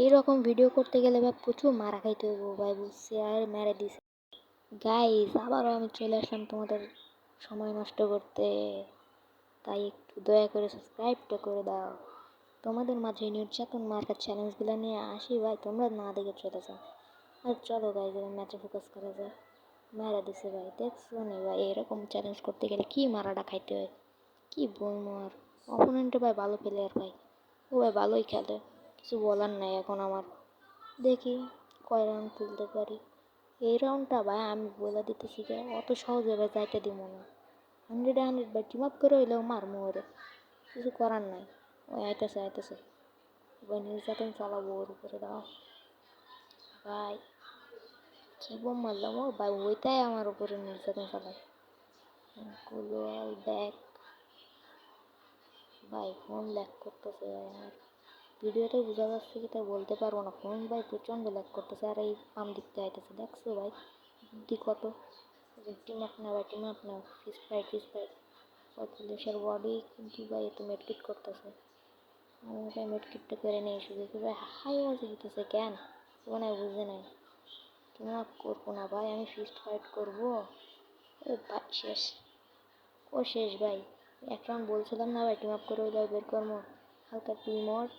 এইরকম ভিডিও করতে গেলে ভাই প্রচুর মারা খাইতে হইব ভাই, বুঝছি আর মেরে দিছে। গাইস আবারও আমি চলে আসলাম তোমাদের সময় নষ্ট করতে, তাই একটু দয়া করে সাবস্ক্রাইবটা করে দাও। তোমাদের মাঝে নির্যাতন মার্কার চ্যালেঞ্জগুলো নিয়ে আসি ভাই, তোমরা না দেখে চলে যাও। আর চলো গাইস এবার ম্যাচে ফোকাস করা যায়। মারা দিছে ভাই, দেখছো নি ভাই এরকম চ্যালেঞ্জ করতে গেলে কি মারাটা খাইতে হয়, কি বলবো আর। অপোনেন্টে ভাই ভালো প্লেয়ার ভাই, ও ভাই ভালোই খেলে, কিছু বলার নাই এখন আমার। দেখি কয় রাউন্ড তুলতে পারি। এই রাউন্ডটা ভাই আমি বলে দিতেছি যে অত সহজে ভাই যাইতে দিব না। 100 ভাই টিম আপ করে হইলেও মারমু ওরে, কিছু করার নাই। ওই আইতেছে আইতেছে, ভাই নির্যাতন চালাবো ওর উপরে। দাও ভাই, কি বোম মারলাম ও ভাই, ওইটাই আমার উপরে নির্যাতন চালায়। গ্লোয়াল ব্যাক, ভাই ফোন ল্যাগ করতেছে ভাই আমার। ভিডিওতে বোঝা যাচ্ছে কি তা বলতে পারবো না, ফোন ভাই প্রচণ্ড ল্যাগ করতেছে। আর এই পাম দিকতে আইতেছে, দেখছো ভাই বুদ্ধি কত। টিম আপ না ভাই, টিম আপ না, ফিস্ট ফাইট ফিস্ট ফাইট। পুলিশের বডি কিন্তু ভাই একটু মেডকিট করতেছে। আমি ভাই মেডকিটটা করে নিয়ে শুধু কি ভাই হাই মজা দিতেছে কেন, মানে বুঝে নাই। টিম আপ করবো না ভাই, আমি ফিস্ট ফাইট করবো। ও ভাই শেষ, ও শেষ ভাই। এক রাউন্ড বলছিলাম না ভাই টিম আপ করে ওই বের করবো, হালকা টিমোট।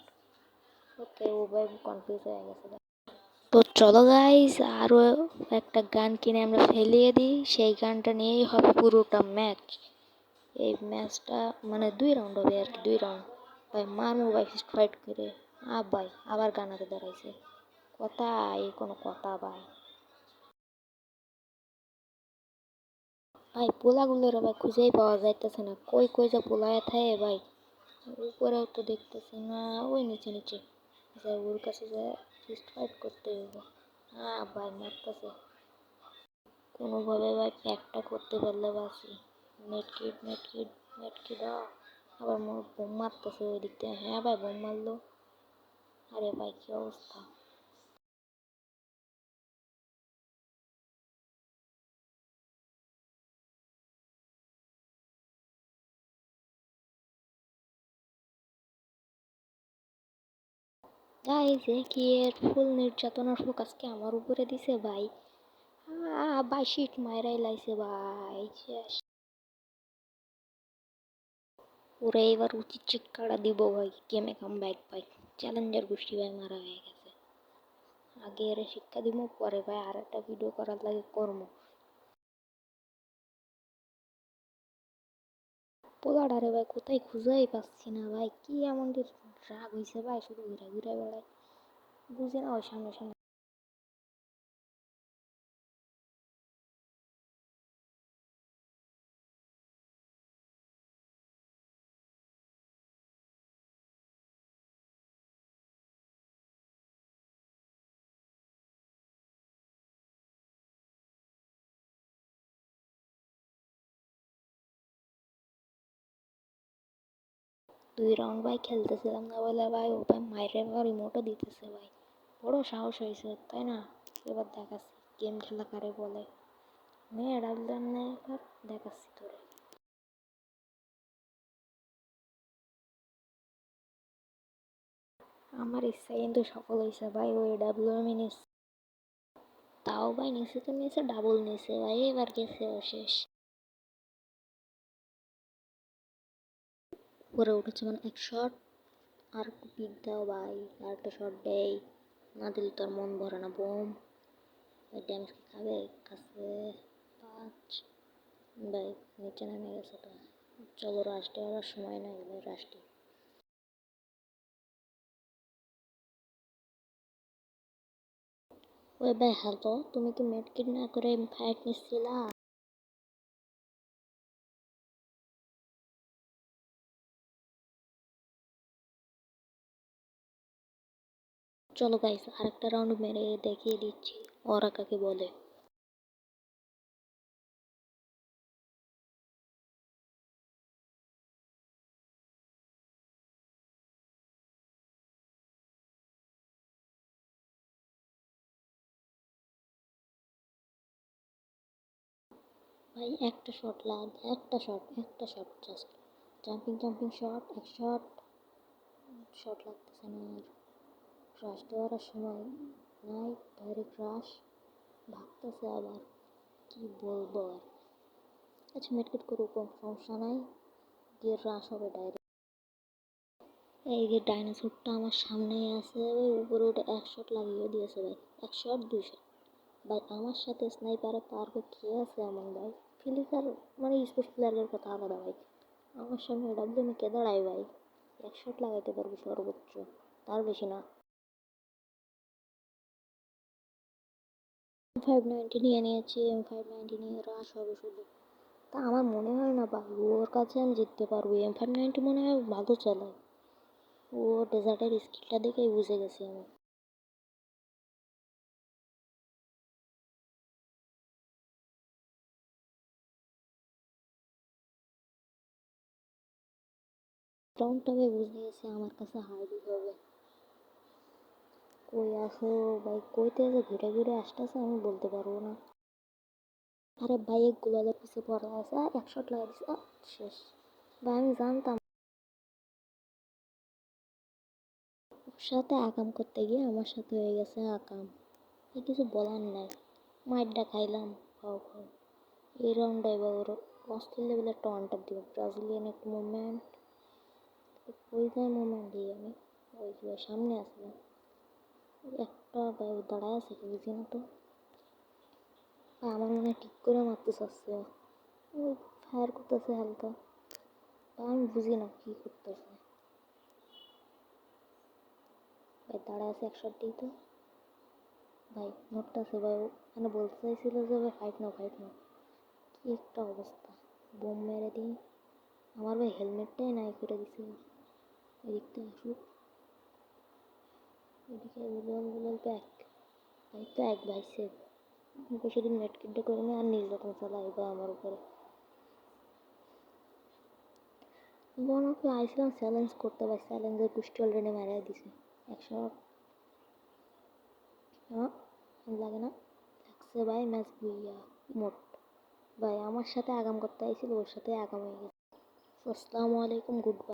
ওকে ও ভাই কনফিউজ হয়ে গেছে। তো চলো গাইস আরও একটা গান কিনে আমরা ফেলিয়ে দিই, সেই গানটা নিয়েই হবে পুরোটা ম্যাচ। এই ম্যাচটা মানে 2 রাউন্ড হবে আর কি, 2 রাউন্ড। ভাই মারমু ভাই ফিস্ট ফাইট করে। ভাই আবার গানাতে দাঁড়াইছে, কথা এই কোনো কথা ভাই। ভাই পোলাগুলোর ভাই খুঁজেই পাওয়া যাইতেছে না, কই কই যা পোলায় থাকে ভাই। উপরেও তো দেখতেছি না, ওই নিচে নিচে যাই ওর কাছে যায় ফিস্ট ফাইট করতে হইব। ভাই মারতেছে, কোনোভাবে ভাই প্যাকটা করতে পারলে বাঁচি। নেটকিট নেটকিট নেটকিট, আবার বোম মারতেছে ওই দিক থেকে। হ্যাঁ ভাই বোম মারলো। আরে ভাই কি অবস্থা। গাইস এ কি এর ফুল নির্যাতনের ফোকাসকে আমার উপরে দিছে ভাই। ভাই শিট মাইরাই লাইছে ভাই, শেষ। ওরে এবার উচিত শিক্ষাটা দিব ভাই, গেমে কাম ব্যাক ভাই। চ্যালেঞ্জার গোষ্ঠী ভাই মারা হয়ে গেছে। আগে এর শিক্ষা দিব, পরে ভাই আর একটা ভিডিও করার লাগে কর্ম। পোলাডারে ভাই কোথায় খুঁজেই পাচ্ছি না ভাই, কি এমন রাগ হয়েছে ভাই, শুধু ঘুরে ঘুরে বেড়ায়, বুঝে না ওই সামনে সামনে। দুই রাউন্ড ভাই খেলতেছিলাম না বলে ভাই ও ভাই মাইরে আবার রিমোটও দিতেছে ভাই। বড় সাহস হয়েছে তাই না। এবার দেখাচ্ছি গেম খেলা কারে বলে। মেয়ে ডাকলাম না, এবার দেখাচ্ছি তোরে। আমার ইচ্ছা কিন্তু সফল হয়েছে ভাই, ওই ডাব্লিউএম নিচ্ছে। তাও ভাই নিচে তো নিচে ডাবল নিচে ভাই, এবার গেছে ও শেষ। উপরে উঠেছে মানে এক শট, আর একটু পিক দাও ভাই, আর একটা শট দেই, না দিলে তোর মন ভরে না। বোম ড্যামেজ কি খাবে কাছে। 5 ভাই নিচে নেমে গেছে তো। চলো রাস্টে আর সময় নাই ভাই, রাস্টে। ওই ভাই হ্যালো, তুমি কি মেডকিট না করে ফাইট নিচ্ছিলা? চলো গাইস আরেকটা রাউন্ড মেরে দেখিয়ে দিচ্ছি ওরা কাকে বলে। ভাই একটা শট লাগ, একটা শট, একটা shot just jumping jumping shot, এক শট। শট লাগতেছে না আর, রাশ দেওয়ার সময় নাই, ডাইরেক্ট রাশ ভাগতেছে আবার, কি বলবো আর। আচ্ছা মিটকিট করুক, কোনো সমস্যা নাই, দিয়ে রাশ হবে ডাইরেক্ট। এই যে ডাইনোসরটা আমার সামনেই আছে ভাই, উপরে উঠে এক শট লাগিয়ে দিয়েছে ভাই, এক শট দুই শট। ভাই আমার সাথে স্নাইপারে পারবে কে আছে এমন ভাই? ফিলিকার মানে স্পোর্টস প্লেয়ারের কথা আলাদা ভাই, আমার সামনে ডাব্লিউএমে কে দাঁড়ায় ভাই? এক শট লাগাইতে পারবো সর্বোচ্চ, তার বেশি না। 590 নিয়ে নিয়েছি, M590 নিয়ে রাশ হবে শুধু। তা আমার মনে হয় না ভাই ওর কাছে আমি জিততে পারবো, M590 মনে হয় ভালো চালায়, ও ডেজার্টের স্কিলটা দেখেই বুঝে গেছি আমি। রাউন্ডটা ভাই বুঝে গেছি আমার কাছে হার্ডই হবে। কই আসো ভাই, কইতে যে ঘুরে ঘুরে আসতেছে আমি বলতে পারবো না। আরে ভাই এক গোলালের পিছে পড়া আছে, এক শট লাগাই দিছে, শেষ। ভাই আমি জানতাম ওর সাথে আকাম করতে গিয়ে আমার সাথে হয়ে গেছে আকাম, কিছু বলার নাই, মাইরটা খাইলাম। খাও খাও, এই রাউন্ডে এবার ওর অস্থির লেভেলের একটা ওয়ান ট্যাপ দিব, ব্রাজিলিয়ান একটা মুভমেন্ট, ওই যায় মুভমেন্ট দিই আমি। ওই যে সামনে আছে একটা ভাই, দাঁড়ায় আছে কি বুঝি না তো ভাই, আমার মনে হয় ঠিক করে মারতে চাচ্ছে, ওই ফায়ার করতেছে হালকা, ভাই আমি বুঝি না কি করতেছে। ভাই দাঁড়ায় আছে এক শট দিই তো, ভাই নড়তেছে ভাই, মানে বলতে চাইছিল যে ভাই ফাইট নাও ফাইট নাও, কি একটা অবস্থা। বোম মেরে দিই, আমার ভাই হেলমেটটাই নাই করে দিছে। এদিকটা আসুক, এদিকে উলাল উলাল ব্যাক, ভাই তো এক ভাই সেভ। বেশি দিন মেটকিটটা করে নি আর নির্যাতন চালাই বা আমার উপরে। মনে হয় আইছিলাম চ্যালেঞ্জ করতে, পারি চ্যালেঞ্জের কুষ্টি অলরেডি মারিয়ে দিছে একশো। হ্যাঁ লাগে না, লাগছে ভাই, ম্যাচ বুইয়া মোট। ভাই আমার সাথে আগাম করতে আইছিল, ওর সাথে আগাম হয়ে গেছে। আসসালামু আলাইকুম, গুড বাই।